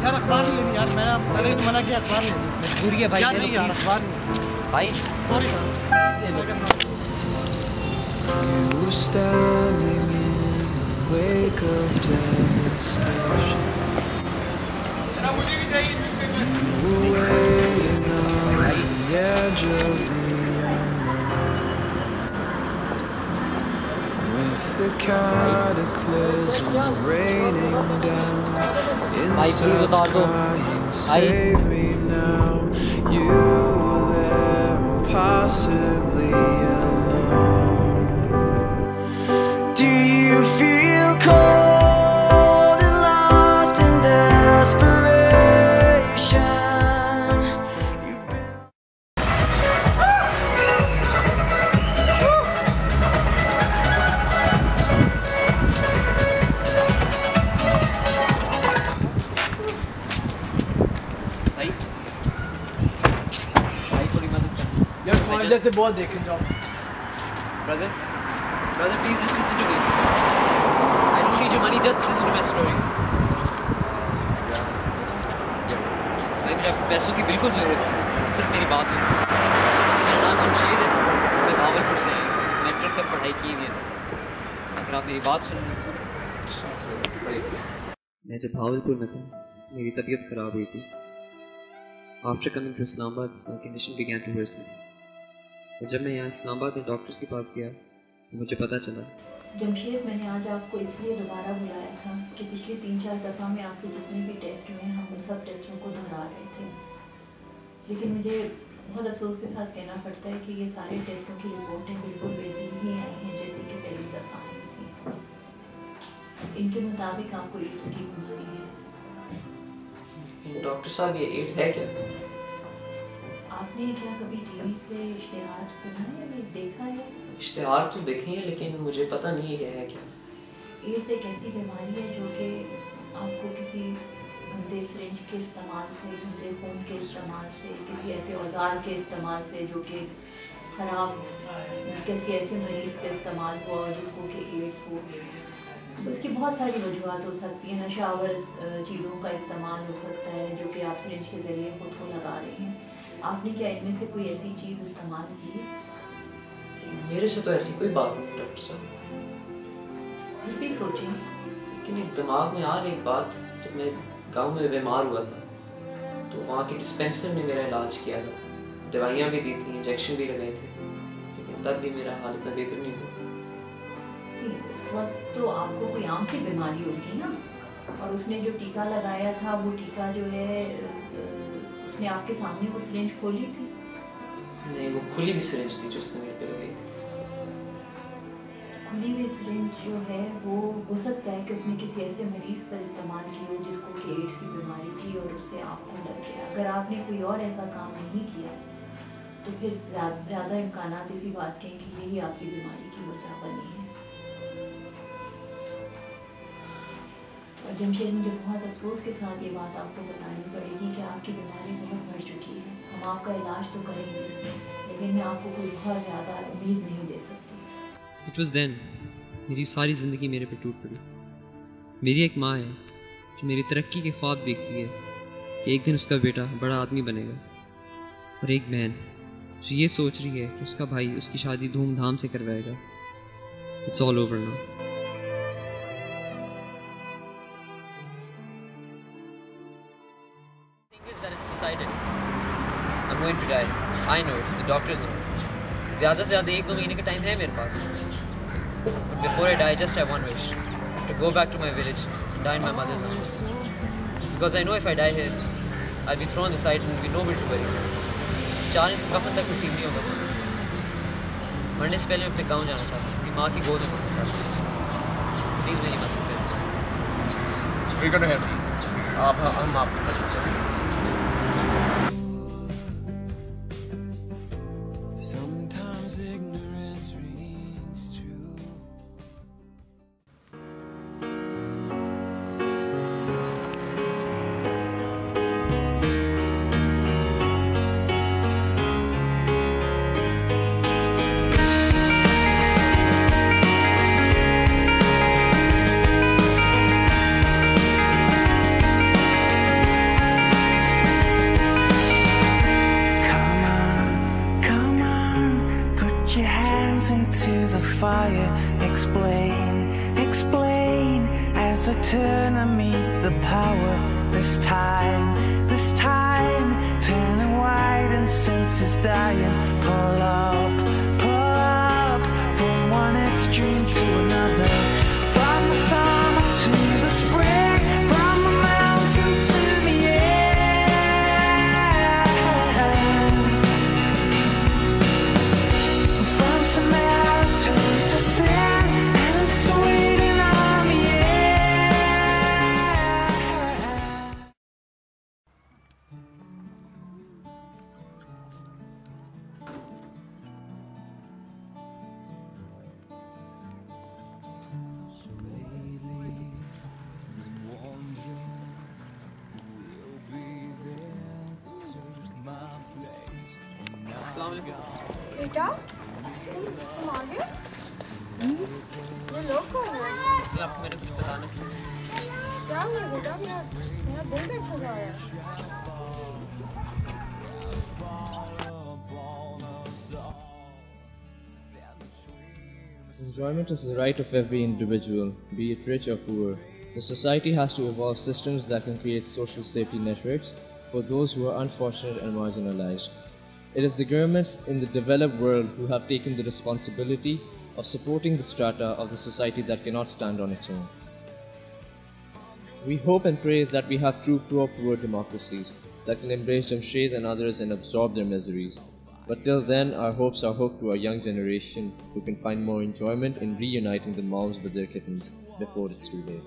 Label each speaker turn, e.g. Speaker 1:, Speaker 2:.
Speaker 1: यार अखबार नहीं लेनी यार, मैंने तो मना किया अखबार लेनी, मजबूरी है भाई। नहीं यार अखबार नहीं भाई, sorry sir.
Speaker 2: You were standing in the wake of devastation. You were waiting on the edge of the unknown, with the cataclysm raining down. Insides crying, save me now. You were there, impossibly alone. Do you feel cold and lost in desperation? You've been
Speaker 1: जैसे बहुत देखे जाओ।
Speaker 3: Brother, please just listen to me. I don't need your money, just listen to my story. भाई मुझे पैसों की बिल्कुल ज़रूरत है, सिर्फ मेरी बात सुनो। मेरा नाम शमशेर है, मैं भावलपुर से हूँ, मैट्रिक तक पढ़ाई की हुई है। अगर आप मेरी बात सुनो। मैं जब भावलपुर में था, मेरी तबीयत ख़राब हुई थी। After coming to Islamabad, my condition began to worsen. और जब मैं यहाँ इस्लामाबाद में डॉक्टर्स के पास गया तो मुझे पता चला।
Speaker 4: जमशेद, मैंने आज आपको इसलिए दोबारा बुलाया था कि पिछली 3-4 दफ़ा में आपके जितने भी टेस्ट हुए हम उन सब टेस्टों को दोहरा रहे थे, लेकिन मुझे बहुत अफसोस के साथ कहना पड़ता है कि ये सारे टेस्टों की रिपोर्टें बिल्कुल वैसी ही आई हैं जैसी कि पहली दफ़ा आई थी। इनके मुताबिक आपको एड्स की बीमारी है।
Speaker 3: डॉक्टर साहब, ये एड्स है क्या?
Speaker 4: आपने क्या कभी टीवी पे इश्तिहार सुना है या देखा है?
Speaker 3: इश्तिहार तो देखे हैं, लेकिन मुझे पता नहीं ये है क्या।
Speaker 4: एड्स एक ऐसी बीमारी है जो कि आपको किसी गंदे सिरिंज के इस्तेमाल से, गंदे खून के इस्तेमाल से, किसी ऐसे औजार के इस्तेमाल से जो कि ख़राब, किसी ऐसे मरीज़ का इस्तेमाल हुआ जिसको कि एड्स हो। इसकी बहुत सारी वजूहत हो सकती हैं। नशावर चीज़ों का इस्तेमाल हो सकता है जो कि आप सिरिंज के ज़रिए खुद को लगा रहे हैं। आपने क्या इनमें से कोई ऐसी चीज़ इस्तेमाल की?
Speaker 3: मेरे से तो ऐसी कोई बात नहीं डॉक्टर साहब।
Speaker 4: फिर भी सोचें।
Speaker 3: लेकिन एक दिमाग में आ रही एक बात, जब मैं गांव में बीमार हुआ था तो वहाँ के डिस्पेंसर ने मेरा इलाज किया था, दवाइयाँ भी दी थी, इंजेक्शन भी लगाए थे, लेकिन तब भी मेरा हाल इतना बेहतर नहीं हुआ।
Speaker 4: उस वक्त तो आपको कोई आम सी बीमारी होगी ना, और उसने जो टीका लगाया था वो टीका जो है उसने आपके सामने वो सिरिंज खोली थी?
Speaker 3: नहीं, वो खुली हुई सिरिंज थी जो उसने मेरे पे लगाई थी।
Speaker 4: खुली हुई सिरिंज जो है वो हो सकता है कि उसने किसी ऐसे मरीज़ पर इस्तेमाल की हो जिसको कि एड्स की बीमारी थी और उससे आपको लग गया। अगर आपने कोई और ऐसा काम नहीं किया तो फिर ज़्यादा इम्कानात इसी बात के हैं कि यही आपकी बीमारी की वजह बनी है। और जमशेद, मुझे बहुत अफसोस के साथ ये बात आपको बतानी पड़ेगी कि आपकी बीमारी बहुत बढ़ चुकी है। हम आपका इलाज तो करेंगे, लेकिन मैं आपको कोई बहुत ज़्यादा उम्मीद नहीं दे सकती।
Speaker 3: It was then, मेरी सारी ज़िंदगी मेरे पे टूट पड़ी। मेरी एक माँ है जो मेरी तरक्की के ख्वाब देखती है कि एक दिन उसका बेटा बड़ा आदमी बनेगा, और एक बहन जो ये सोच रही है कि उसका भाई उसकी शादी धूमधाम से करवाएगा। It's all over now. I'm going to die. I know it. The doctors know it. ज़्यादा से ज़्यादा 1-2 महीने का टाइम है मेरे पास. But before I die, I just have one wish: to go back to my village and die in my mother's arms. Because I know if I die here, I'll be thrown aside and there'll be nobody to bury me. 4 दिन कफन तक नसीब नहीं होगा. मरने से पहले मैं अपने गाँव जाना चाहता हूँ. अपनी माँ की गोद में प्लीज़ मेरी मदद करें।
Speaker 5: We're gonna help you. हम आपकी मदद करेंगे।
Speaker 2: Sometimes ignorance rings true. Come on, put your hands into the fire. Explain, as I turn to meet the power. This time, turning white and senses dying. Pull up, from one extreme to another. From the summer to the spring, from the mountain to the air. From Samaritan to sin, and it's waiting on the air. So lately, been wondering who will be there to take my place.
Speaker 6: बेटा तुम आ गए ये लोग कौन है
Speaker 3: आप मेरे कुछ बताना।
Speaker 6: क्या हुआ बेटा मेरा दिल बैठा जा रहा है
Speaker 7: Enjoyment is the right of every individual, be it rich or poor. The society has to evolve systems that can create social safety networks for those who are unfortunate and marginalized. It is the governments in the developed world who have taken the responsibility of supporting the strata of the society that cannot stand on its own. We hope and pray that we have true pro-poor democracies that can embrace Jamshed and others and absorb their miseries. But till then, our hopes are hooked to our young generation who can find more enjoyment in reuniting the moms with their kittens before it's too late.